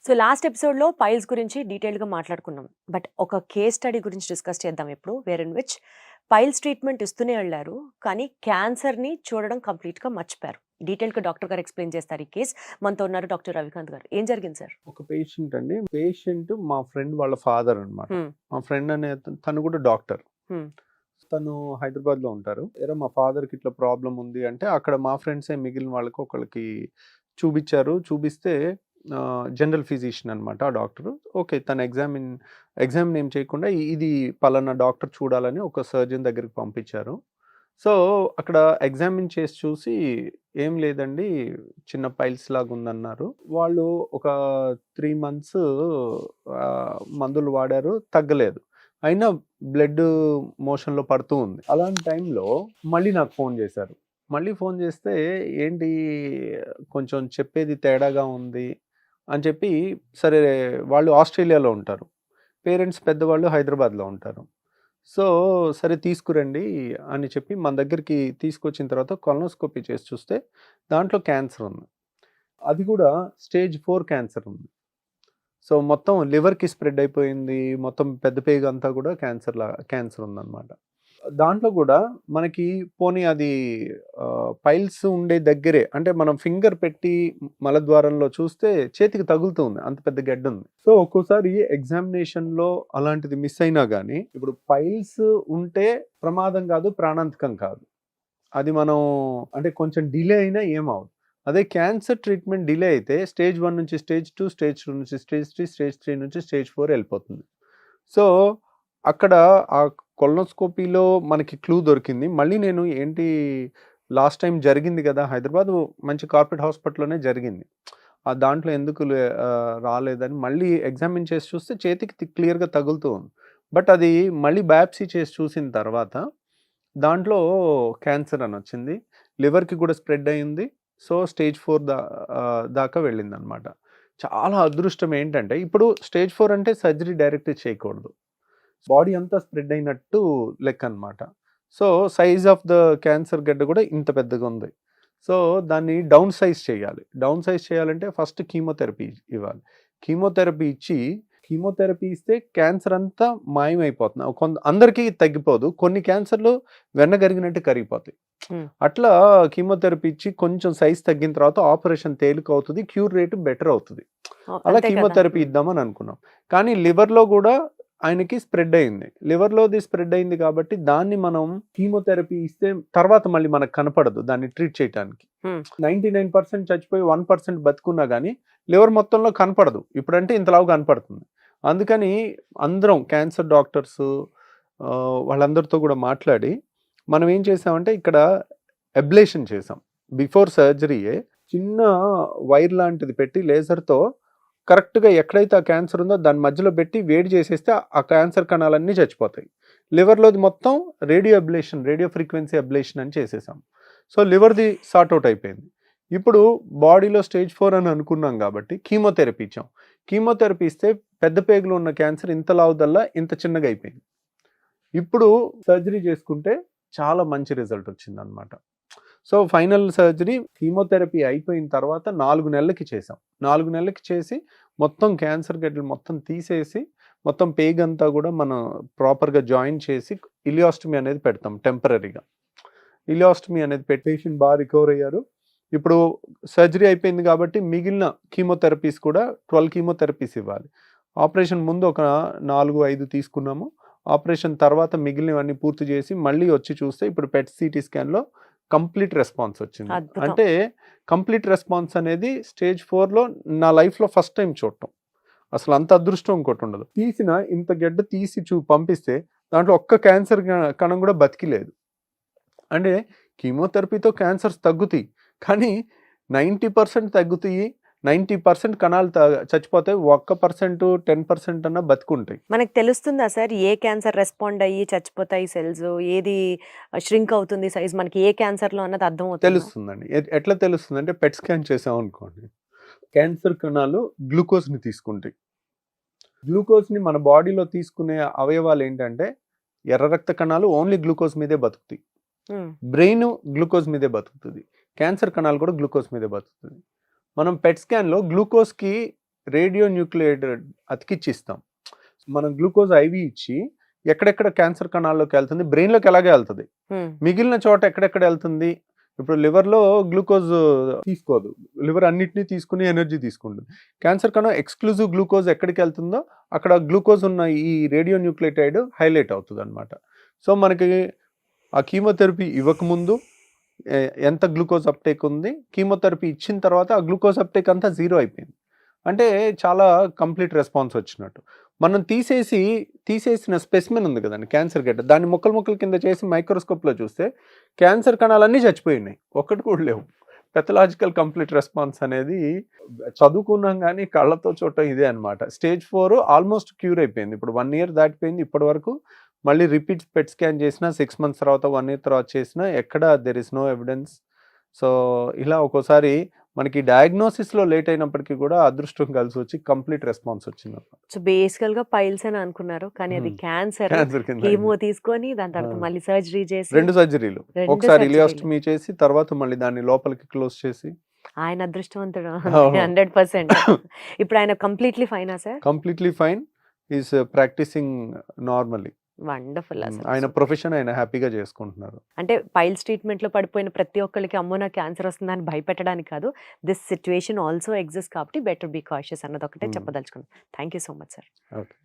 So last ఎపిసోడ్‌లో piles గురించి డీటెయిల్‌గా మాట్లాడుకున్నాం. బట్ ఒక కేస్ స్టడీ గురించి డిస్కస్ చేద్దాం ఇప్పుడు. Where in which piles treatment ఇస్తూనే ఎళ్లారు. కానీ క్యాన్సర్‌ని చూడడం కంప్లీట్‌గా మర్చిపోయారు. డీటెయిల్‌గా డాక్టర్ గారు ఎక్స్‌ప్లెయిన్ చేస్తారు ఈ కేస్. మనతో ఉన్నారు డాక్టర్ రవికాంత్ గారు. ఏం జరిగింది సార్? ఒక పేషెంట్ అండి. పేషెంట్ మా ఫ్రెండ్ వాళ్ళ ఫాదర్ అన్నమాట. హ్మ్. మా ఫ్రెండ్ అనే తను కూడా డాక్టర్. హ్మ్. తను హైదరాబాద్‌లో ఉంటారు. "ఏరా మా ఫాదర్‌కి ఇట్లా ప్రాబ్లమ్ ఉంది" అంటే అక్కడ మా ఫ్రెండ్సే మిగిలిన వాళ్ళకి ఒకళ్ళకి చూపిచ్చారు. చూపిస్తే జనరల్ ఫిజిషియన్ అన్నమాట ఆ డాక్టరు. ఓకే. తను ఎగ్జామిన్ ఏం చేయకుండా ఇది పలానా డాక్టర్ చూడాలని ఒక సర్జన్ దగ్గరికి పంపించారు. సో, అక్కడ ఎగ్జామిన్ చేసి చూసి "ఏం లేదండి. చిన్న పైల్స్ లాగుందన్నారు." వాళ్ళు ఒక 3 మంత్స్ మందులు వాడారు. తగ్గలేదు. అయినా బ్లడ్ మోషన్‌లో పడుతూ ఉంది. అలాంటి టైంలో మళ్ళీ నాకు ఫోన్ చేశారు. మళ్ళీ ఫోన్ చేస్తే ఏంటి కొంచెం చెప్పేది తేడాగా ఉంది అని చెప్పి, సరే వాళ్ళు ఆస్ట్రేలియాలో ఉంటారు. పేరెంట్స్ పెద్దవాళ్ళు హైదరాబాద్‌లో ఉంటారు. సో, సరే తీసుకురండి అని చెప్పి మన దగ్గరికి తీసుకొచ్చిన తర్వాత కొలనోస్కోపీ చేసి చూస్తే దాంట్లో క్యాన్సర్ ఉంది. అది కూడా స్టేజ్ 4 క్యాన్సర్ ఉంది. సో, మొత్తం లివర్‌కి స్ప్రెడ్ అయిపోయింది. మొత్తం పెద్ద పేగు అంతా కూడా క్యాన్సర్ ఉందన్నమాట. దాంట్లో కూడా మనకి పోనీ అది పైల్స్ ఉండే దగ్గరే అంటే మనం ఫింగర్ పెట్టి మలద్వారంలో చూస్తే చేతికి తగులుతుంది. అంత పెద్ద గెడ్డ ఉంది. సో, ఒక్కోసారి ఎగ్జామినేషన్‌లో అలాంటిది మిస్ అయినా గానీ ఇప్పుడు పైల్స్ ఉంటే ప్రమాదం కాదు, ప్రాణాంతకం కాదు. అది మనం అంటే కొంచెం డిలే అయినా ఏమవ్వదు. అదే క్యాన్సర్ ట్రీట్మెంట్ డిలే అయితే స్టేజ్ 1 నుంచి స్టేజ్ 2, స్టేజ్ 2 నుంచి స్టేజ్ 3, స్టేజ్ 3 నుంచి స్టేజ్ 4 వెళ్ళిపోతుంది. సో, అక్కడ ఆ కొలనోస్కోపీలో మనకి క్లూ దొరికింది. మళ్ళీ నేను ఏంటి లాస్ట్ టైం జరిగింది కదా! హైదరాబాద్ మంచి కార్పొరేట్ హాస్పిటల్‌లోనే జరిగింది. దాంట్లో ఎందుకు రాలేదని మళ్ళీ ఎగ్జామిన్ చేసి చూస్తే చేతికి క్లియర్‌గా తగులుతూ ఉంది. బట్ అది మళ్ళీ బయాప్సీ చేసి చూసిన తర్వాత దాంట్లో క్యాన్సర్ అని వచ్చింది. లివర్‌కి కూడా స్ప్రెడ్ అయింది. సో, స్టేజ్ 4 దాకా వెళ్ళిందనమాట. చాలా అదృష్టం ఏంటంటే ఇప్పుడు స్టేజ్ 4 అంటే సర్జరీ డైరెక్ట్ చేయకూడదు. బాడీ అంతా స్ప్రెడ్ అయినట్టు లెక్కనమాట. So, size of the cancer గడ్డ కూడా ఇంత పెద్దగా ఉంది. సో, దాన్ని డౌన్ సైజ్ చేయాలి. డౌన్ సైజ్ చేయాలంటే ఫస్ట్ కీమోథెరపీ ఇవ్వాలి. కీమోథెరపీ ఇస్తే క్యాన్సర్ అంతా మాయమైపోతుంది. అందరికీ తగ్గిపోదు. కొన్ని క్యాన్సర్‌లు వెన్న కరిగినట్టు కరిగిపోతాయి. అట్లా కీమోథెరపీ ఇచ్చి కొంచెం సైజ్ తగ్గిన తర్వాత ఆపరేషన్ తేలికవుతది. క్యూర్ రేట్ బెటర్ అవుతది. అలా కీమోథెరపీ ఇద్దామని అనుకున్నాం. కానీ లివర్‌లో కూడా ఆయనకి స్ప్రెడ్ అయింది. లివర్‌లోది స్ప్రెడ్ అయింది కాబట్టి దాన్ని మనం కీమోథెరపీ ఇస్తే తర్వాత మళ్ళీ మనకు కనపడదు దాన్ని ట్రీట్ చేయటానికి. 99% చచ్చిపోయి 1% బతికున్నా గానీ లివర్ మొత్తంలో కనపడదు. ఇప్పుడంటే ఇంతలావు కనపడుతుంది. అందుకని అందరం క్యాన్సర్ డాక్టర్స్ వాళ్ళందరితో కూడా మాట్లాడి మనం ఏం చేసామంటే ఇక్కడ అబ్లేషన్ చేసాం. బిఫోర్ సర్జరీయే చిన్న వైర్ లాంటిది పెట్టి లేజర్‌తో కరెక్ట్‌గా ఎక్కడైతే ఆ క్యాన్సర్ ఉందో దాని మధ్యలో పెట్టి వేడి చేసేస్తే ఆ క్యాన్సర్ కణాలన్నీ చచ్చిపోతాయి. లివర్‌లోది మొత్తం రేడియో ఫ్రీక్వెన్సీ అబ్లేషన్ అని చేసేసాం. సో, లివర్‌ది సార్ట్ ఔట్ అయిపోయింది. ఇప్పుడు బాడీలో స్టేజ్ 4 అని అనుకున్నాం కాబట్టి కీమోథెరపీ ఇచ్చాం. కీమోథెరపీ ఇస్తే పెద్ద పేగులో ఉన్న క్యాన్సర్ ఇంత లావుదల్లా ఇంత చిన్నగా అయిపోయింది. ఇప్పుడు సర్జరీ చేసుకుంటే చాలా మంచి రిజల్ట్ వచ్చిందనమాట. సో, ఫైనల్ సర్జరీ కీమోథెరపీ అయిపోయిన తర్వాత 4 నెలలకి చేసాం. 4 నెలలకి చేసి మొత్తం క్యాన్సర్ గడ్డలు మొత్తం తీసేసి మొత్తం పేగంతా కూడా మనం ప్రాపర్‌గా జాయిన్ చేసి ఇలియాస్టమీ అనేది పెడతాం టెంపరరీగా. ఇలియాస్టమీ అనేది పెట్టి పేషెంట్ బాగా రికవర్ అయ్యారు. ఇప్పుడు సర్జరీ అయిపోయింది కాబట్టి మిగిలిన కీమోథెరపీస్ కూడా 12 కీమోథెరపీస్ ఇవ్వాలి. ఆపరేషన్ ముందు ఒక 4, 5 తీసుకున్నాము. ఆపరేషన్ తర్వాత మిగిలినవన్నీ పూర్తి చేసి మళ్ళీ వచ్చి చూస్తే ఇప్పుడు పెట్ సిటీ స్కాన్‌లో కంప్లీట్ రెస్పాన్స్ వచ్చింది. అంటే కంప్లీట్ రెస్పాన్స్ అనేది స్టేజ్ 4లో నా లైఫ్‌లో ఫస్ట్ టైం చూడటం. అసలు అంత అదృష్టం ఇంకోటి ఉండదు. ఇంత గెడ్డ తీసి పంపిస్తే దాంట్లో ఒక్క క్యాన్సర్ కణం కూడా బతికి లేదు. అంటే కీమోథెరపీతో క్యాన్సర్స్ తగ్గుతాయి. కానీ 90% తగ్గుతాయి. 90% కణాలు చచ్చిపోతాయి. 1%, 10% అన్నా బతికుంటాయి. మనకు తెలుస్తుందా సార్ ఏ క్యాన్సర్ రెస్పాండ్ అయ్యి చచ్చిపోతాయి సెల్స్, ఏది ష్రింక్ అవుతుంది సైజ్, మనకి ఏ క్యాన్సర్‌లో అన్నది అర్థమవుతుందా? తెలుస్తుందండి. ఎట్లా తెలుస్తుందంటే పెట్ స్కాన్ చేసామనుకోండి. క్యాన్సర్ కణాలు గ్లూకోజ్‌ని తీసుకుంటాయి. గ్లూకోజ్‌ని మన బాడీలో తీసుకునే అవయవాలు ఏంటంటే ఎర్ర రక్త కణాలు ఓన్లీ గ్లూకోజ్ మీదే బతుకుతాయి. బ్రెయిన్ గ్లూకోజ్ మీదే బతుకుతుంది. క్యాన్సర్ కణాలు కూడా గ్లూకోజ్ మీదే బతుకుతుంది. మనం పెట్ స్కాన్‌లో గ్లూకోజ్‌కి రేడియో న్యూక్లియైడ్ అతికిచ్చిస్తాం. మనం గ్లూకోజ్ ఐవి ఇచ్చి ఎక్కడెక్కడ క్యాన్సర్ కణాల్లోకి వెళ్తుంది, బ్రెయిన్లోకి ఎలాగే వెళ్తుంది, మిగిలిన చోట ఎక్కడెక్కడ వెళ్తుంది. ఇప్పుడు లివర్లో గ్లూకోజ్ తీసుకోదు, లివర్ అన్నిటినీ తీసుకుని ఎనర్జీ తీసుకుంటుంది. క్యాన్సర్ కణం ఎక్స్క్లూజివ్ గ్లూకోజ్ ఎక్కడికి వెళ్తుందో అక్కడ గ్లూకోజ్ ఉన్న ఈ రేడియో న్యూక్లియోటైడ్ హైలైట్ అవుతుంది అనమాట. సో మనకి ఆ కీమోథెరపీ ఇవ్వకముందు ఎంత గ్లూకోజ్ అప్టేక్ ఉంది, కీమోథెరపీ ఇచ్చిన తర్వాత ఆ గ్లూకోజ్ అప్టేక్ అంతా జీరో అయిపోయింది. అంటే చాలా కంప్లీట్ రెస్పాన్స్ వచ్చినట్టు. మనం తీసేసిన స్పెసిమెన్ ఉంది కదండి, క్యాన్సర్ గడ్డ, దాన్ని ముక్కలు కింద చేసి మైక్రోస్కోప్లో చూస్తే క్యాన్సర్ కణాలన్నీ చచ్చిపోయినాయి, ఒక్కటి కూడా లేవు. పెథలాజికల్ కంప్లీట్ రెస్పాన్స్ అనేది చదువుకున్నాం కానీ కళ్ళతో చూడటం ఇదే అనమాట. స్టేజ్ 4 ఆల్మోస్ట్ క్యూర్ అయిపోయింది. ఇప్పుడు 1 year దాటిపోయింది ఇప్పటి వరకు. మళ్ళీ రిపీట్ పెట్ స్కాన్ చేసినా 6 months తర్వాత 1 year తర్వాత చేసినా ఎక్కడ there is no evidence. So ఇలా ఒక్కోసారి మనకి డయాగ్నోసిస్లో లేట్ అయినప్పటికీ కూడా అదృష్టం కలిసి వచ్చి కంప్లీట్ రెస్పాన్స్ వచ్చింది. సో బేసికల్ గా పైల్స్ అని అనుకున్నారు, కానీ అది క్యాన్సర్. క్యాన్సర్ కింద కీమో తీసుకొని దాని తర్వాత మళ్ళీ సర్జరీ చేసి 2 సర్జరీలు, ఒకసారి ఇలియాస్టమీ చేసి తర్వాత మళ్ళీ దాన్ని లోపలికి క్లోజ్ చేసి. ఆయన అదృష్టవంతుడు 100%. ఇప్పుడు ఆయన కంప్లీట్లీ ఫైనా sir? Completely fine, is practising normally. Wonderful. ఆయన ప్రొఫెషన్ ఆయన హ్యాపీగా చేసుకుంటున్నారు. అంటే పైల్స్ ట్రీట్మెంట్ లో పడిపోయిన ప్రతి ఒక్కరికి అమ్మో నాకు క్యాన్సర్ వస్తుందని భయపెట్టడానికి కాదు, దిస్ సిచ్యువేషన్ ఆల్సో ఎగ్జిస్ట్ కాబట్టి బెటర్ బీ కాషియస్ అన్నది ఒకటే చెప్పదలుచుకున్నాను. Thank you so much sir. Okay.